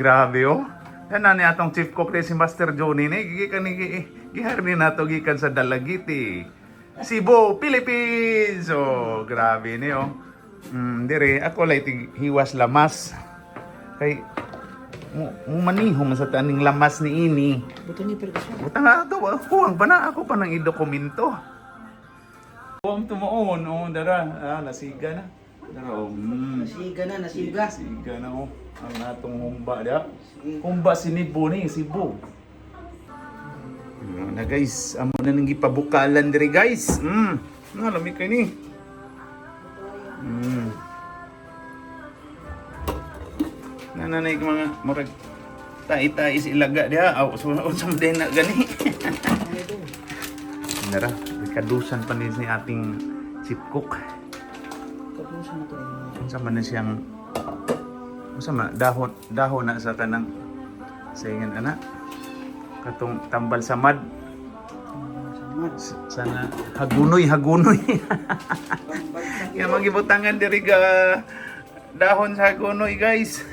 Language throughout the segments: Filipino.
Grabe oh. Yan na niya atong chief cook ni si Master Johnny ni gihar ni nato gikan sa Dalagiti. Cebu, Philippines. Oh, grabe ni oh. Dire ako lay hiwas lamas. Kay manihom sa taning lamas ni ini. Buto ni pergasyon. Butang ato, huwag pa na ako pa nang idokumento. Huwag tumuon, oh, dara, nasiga na. Dara, Nasiga na, nasiga. Nasiga na, oh. Ang natong humba, da. Humba Cebu ni, Cebu. Na guys, amo na nang gipabukalan diri guys. Lamig kay ni. Nanay mga murag tai-tai ilaga dia. Aw, unsa man din na gani. Nara, kadusan pa ni ating chief cook. Kadusan na to. Unsa man na siyang unsa man dahon na sa kanang saingan ana. Katong tambal sa mad. Sana hagunoy. Kaya magibutangan diri ga dahon sa hagunoy guys.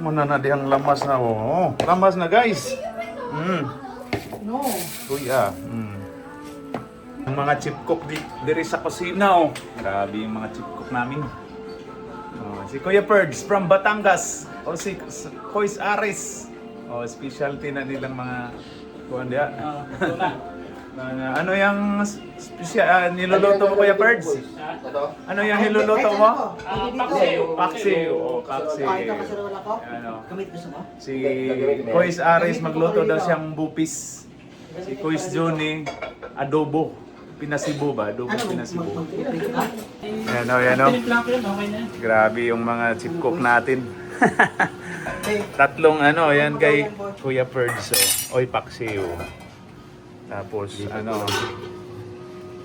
Muna na dihang lamas na oh. Lamas na guys. No. Kuya. Ang mga chief cook diri sa kusina oh. Grabe yung mga chief cook namin. Si Kuya Perds from Batangas. O si Kois Aris. O specialty na nilang mga kuan dia. Ano yung niluluto mo Kuya Perds? Ano yung niluluto mo? Paksiw. O paksiw. Ito kasi wala ko. Kamit gusto mo? Si Kois Aris magluto daw siyang bupis. Si Kois Johnny adobo. Pinasibo ba? Adobo pinasibo. Yan o. Grabe yung mga chip cook natin. Tatlong yan kay Kuya Perds. Oy paksiw. Tapos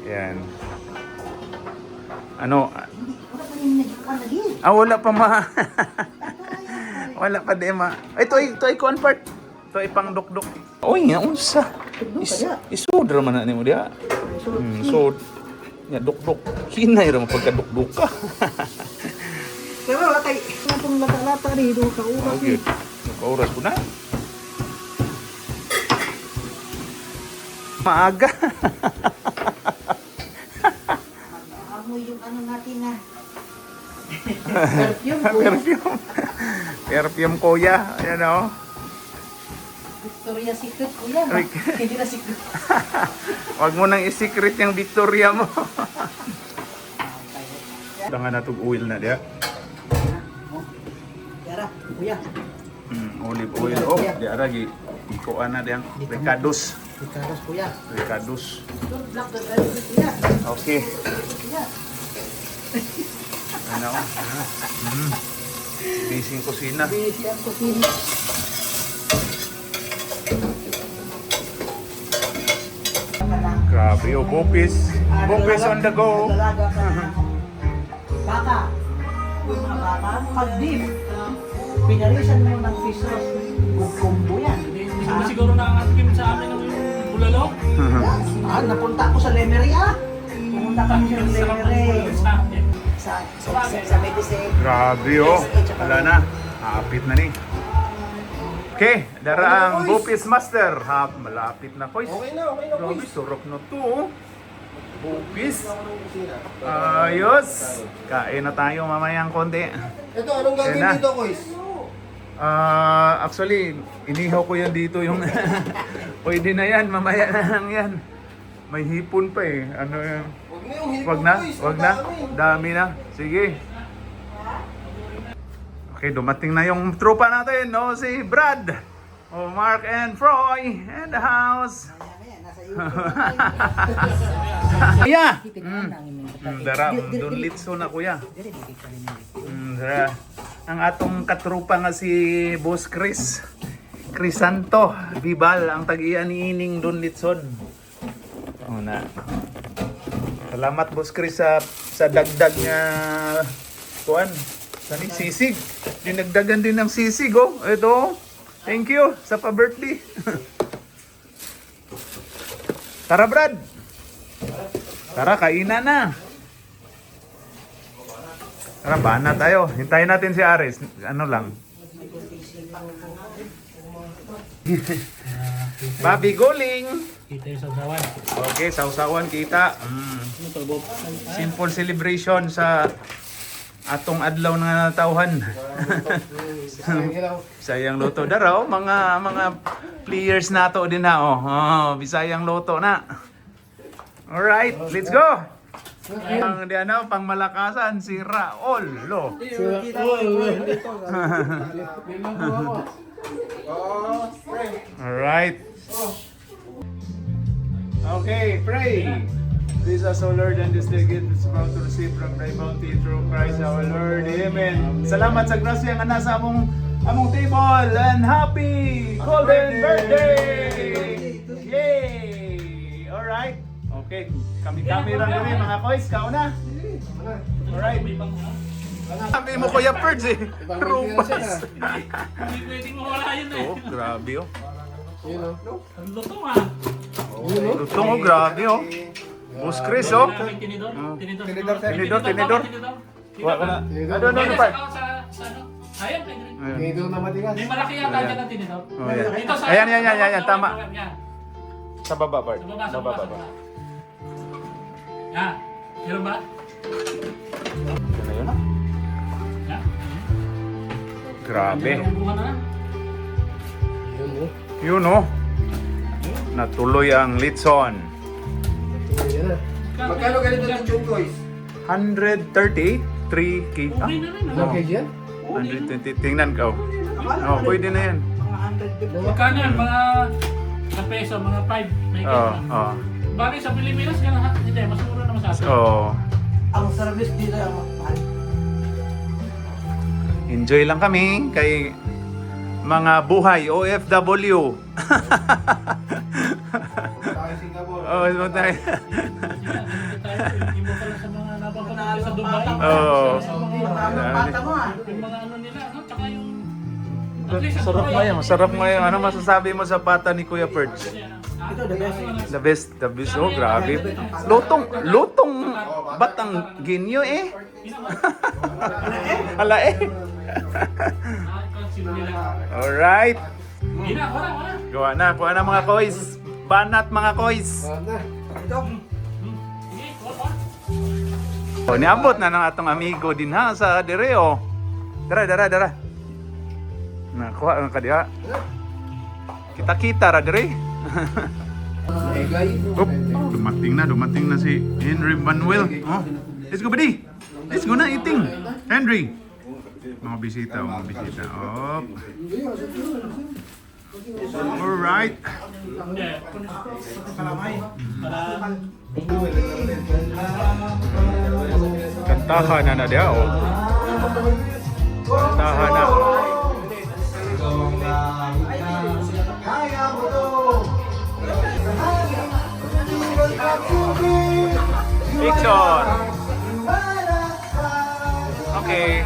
yan. Wala pa ma. Wala pa di ma. Ito ay kuan part. Ito ay pang dukduk. Oy nga unsa. Isudra man na nimo dia. So nya dukduk. Hinay ra mo pagkadukduk ka. Pero wala kay itong lata-lata ni do ka oras. Okay. Oras ko na. Maaga. Amoy yung ano natin na. Perfume kuya. Ayan o. Victoria's Secret kuya. Hindi na secret. Huwag mo nang i-secret yung Victoria mo. Dangan na itong oil na diya. Yara, kuya. Olive oil. Oh, diya ragi. Ikuan na diyang Ricados. Ricados kuya. Ricados. Black the kuya. Okay. Kuya. Ano? Bising kusina. Busy ang kusina. Grabe oh, bupis. Bupis on the go. Dalaga ka na. Baka. Yung mga baka, pag beef, pinarisan mo ng fish sauce. Kumbo yan. Hindi ba siguro nakakatim sa amin ng bulalo? Napunta ako sa Lemery Pumunta kami sa Lemery. Sa Medicine. Grabe oh. Wala na. Haapit na ni. Okay, dara ang Bupis Master. Malapit na ko. Okay na. Grabe, surok na to oh. Bupis. Ayos. Kain na tayo mamayang konti. Ito, anong Yan na. gagawin dito, Kois? Actually, inihaw ko yan dito yung pwede na yan, mamaya na lang yan. May hipon pa eh. Ano yan? Huwag na yung hipon, Wag na, Kois. wag Ang na. dami. Dami na. Sige. Okay, dumating na yung tropa natin, no? Si Brad. Mark and Froy in the house. Kuya! Dara, doon litso na kuya. Dara. Ang atong katrupa nga si Boss Chris Santo Bibal, ang tag-iya ni Ining Don Litson. Na. Salamat Boss Chris sa dagdag nga kuan. Sani sisig. Dinagdagan din ng sisig oh. Ito. Thank you sa pa-birthday. Tara Brad. Tara kainan na. Tara, bana tayo. Hintayin natin si Aris. Ano lang. Bobby Guling. Kita yung sasawan. Okay, sausawan kita. Ano to, Bob? Simple celebration sa atong adlaw na tawhan. Bisayang Loto daraw, mga players nato din na oh. Bisayang Loto na. Alright, let's go. Ang di ano, pang malakasan si Raul. Lo. Alright. Okay, pray. This is our Lord and this the gift is about to receive from thy bounty through Christ our Lord. Amen. Salamat sa grasya nga nasa among table and happy golden birthday! Yay! Alright. Okay. Kami lang kami mga kois. Kauna. Alright. Sabi mo Kuya Perds eh. Rupas. Hindi pwedeng mawala yun eh. Oh, grabe oh. Ang lutong ah. Lutong oh, grabe oh. Boss Chris oh. May tinidor. Tinidor. Wala. Ano pa? Sa ano? Ayan, pwede rin. Dito na matigas. May malaki yata dyan ang tinidor. Oh, yeah. Dito sa... Ayan, tama. Yan. Sa baba, Bart. Sa baba. Yan. Meron ba? Ito na yun ah. Yan. Grabe. Meron bunga na lang. Yun, no? Yun oh. Natuloy ang litson. Yan na. Magkano ganito ng Chong Toys? 138, 3 K. Ah, Okay na rin. Ilang kg yan? 120. Tingnan ka oh. Oh, pwede na yan. Magkano yan? Mga sa peso, mga 5. May Oh, kaya. oh. Bagay sa Pilipinas, ganun ha? Hindi, mas mura naman sa atin. Oh. Ang service dito ang mahal. Enjoy lang kami kay mga buhay OFW. Tayo Singapore. Oh, ito tayo. Iba pala sa mga napapunta sa Dubai. Oh. Bata mo ah. Yung mga ano nila, no? Tsaka yung... At least, Sarap ngayon. Masarap ngayon. Ano masasabi mo sa pata ni Kuya Perch? Ito the best. The best. Oh, grabe. Lutong batang ginyo eh. Hala eh. Alright. Gawa na. Kuha na mga kois. Banat mga kois. Wala na. Oh, niabot na ng atong amigo din ha sa direo. Dara. Nakuha ang kadiha. Kita ra dire. Oh, dumating na si Henry Manuel. Oh, let's go buddy. Let's go na eating. Henry. Mga bisita. Oh. Alright. Kantahan na dia oh. Kantahan na. Kaya mo to. Picture. Okay.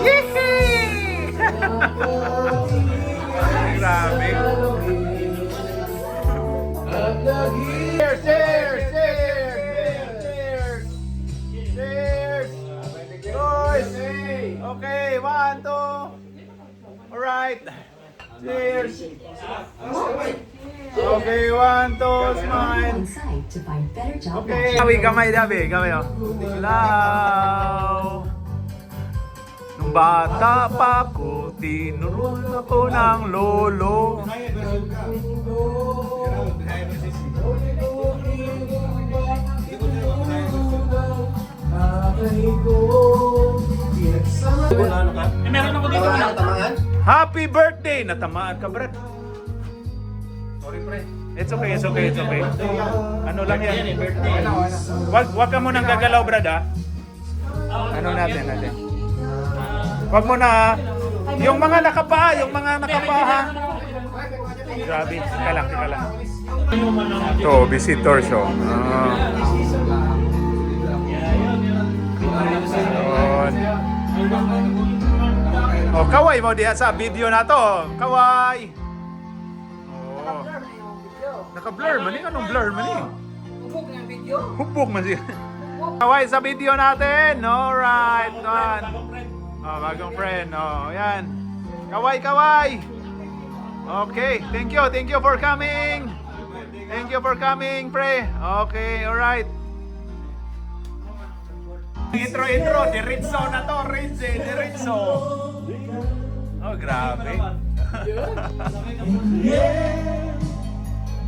Yee! Grabe. Cheers! Guys! Okay, 1, 2. Alright. Cheers! Okay, 1, 2, smile. Inside to find better job Okay. Kamay oh. Lao. Nung bata pa ko, tinuruan ako ng lolo. Meron ako dito na. Happy birthday! Natamaan ka, Brad. It's okay. Ano lang yan? Wag ka munang gagalaw, Brad, ha? Ano natin? Wag mo na, ha? Yung mga nakapaa, ha? Grabe, tika lang. Ito, visitors, oh. Yun. Oh, kaway mo diha sa video na to. Kaway. Oh. Naka-blur man eh. Anong blur man eh? Hubog ng video. Hubog man siya. Kaway sa video natin. Alright. Yan. Oh, bagong friend. Oh, yan. Kaway. Okay. Thank you for coming. Thank you for coming, pre. Okay, alright. Intro. Diretso na to. Diretso. Oh, grabe.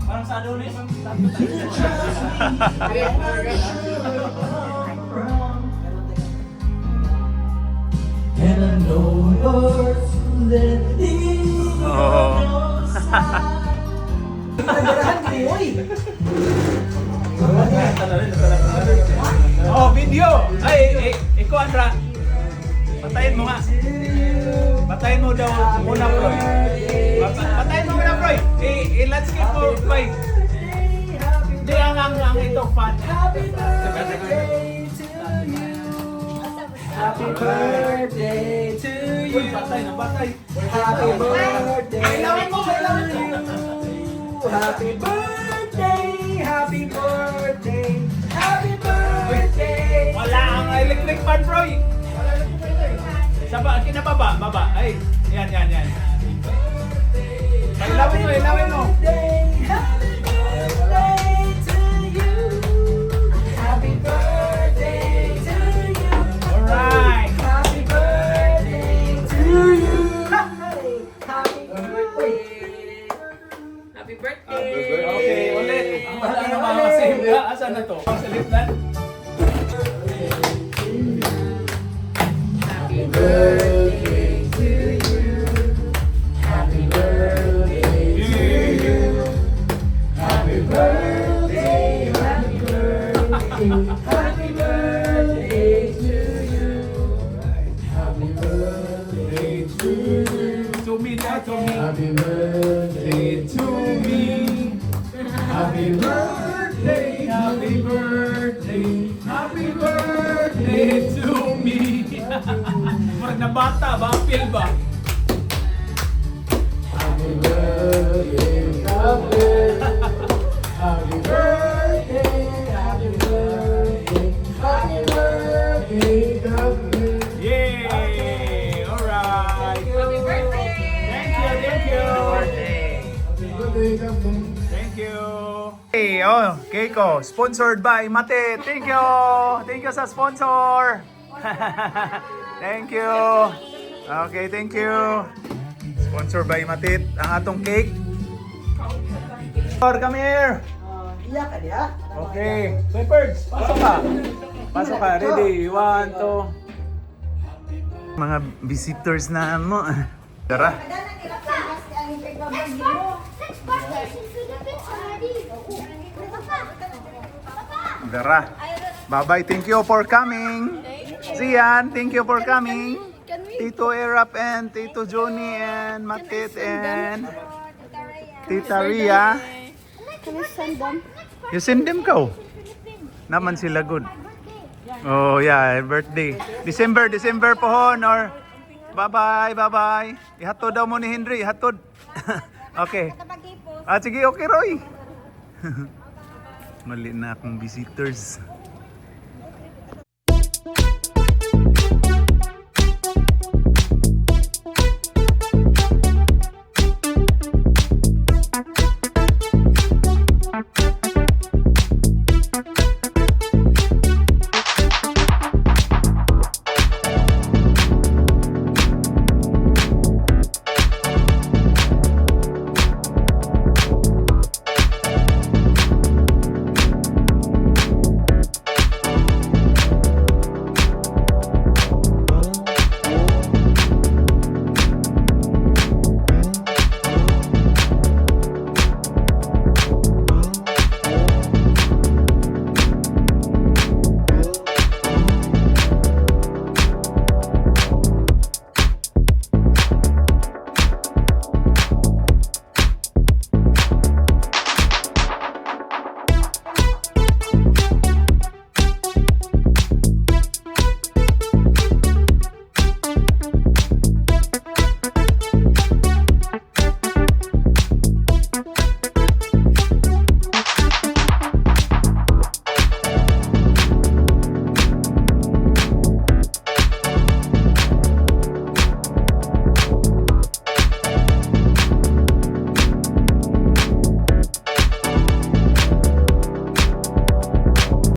Parang sa Adonis. Oh. Nagarahan ko, uy. Oh, video. Ay, ikaw, Andra. Patayin mo nga. Patayin mo daw muna, Proy. Patayin mo muna, Proy. Let's skip mo, Proy. Hindi, ang ito, fan. Happy birthday to you. Happy birthday to you. Uy, patay na, patay. Happy birthday Kailangan mo. to you. Happy birthday. Happy birthday. Happy birthday. Wala ang electric fan, Proy. Sa kinababa, baba. Ay, yan. Ilawin mo. Happy birthday to you. Happy birthday to you. Alright. Happy birthday to you. Happy birthday. Happy birthday! Okay, ulit. Ang wala na makakasave. Asan na to? Sa liplan? Happy birthday to you! Happy birthday to you! Happy birthday! Happy birthday! Happy birthday to you! Happy birthday to you! To me na, to me. Happy birthday To me. Happy birthday. Happy birthday. Happy birthday to me. Parang na bata, bapil ba? Happy birthday, Kapil. Happy birthday, happy birthday, happy birthday, Kapil. Yay! Alright. Happy birthday! Thank you. Happy birthday, Kapil. Thank you. Hey, oh, Keiko, sponsored by Mate. Thank you. Thank you sa sponsor. Thank you. Okay, thank you. Sponsored by Matit ang atong cake. Come here. Iya ka dia? Okay. Shepherds, pasok ka. Pasok ka. Ready? 1, 2. Mga visitors na mo. Tara. Dara. Bye-bye. Thank you for coming. Zian, thank you for coming. Tito Erap and Tito Johnny and Matit and Tita Ria. Can we send them? You send them ko. Naman sila good. Oh yeah, birthday. December pohon or bye-bye. Ihatod daw mo ni Henry, ihatod. Okay. Sige, okay Roy. Mali na akong visitors.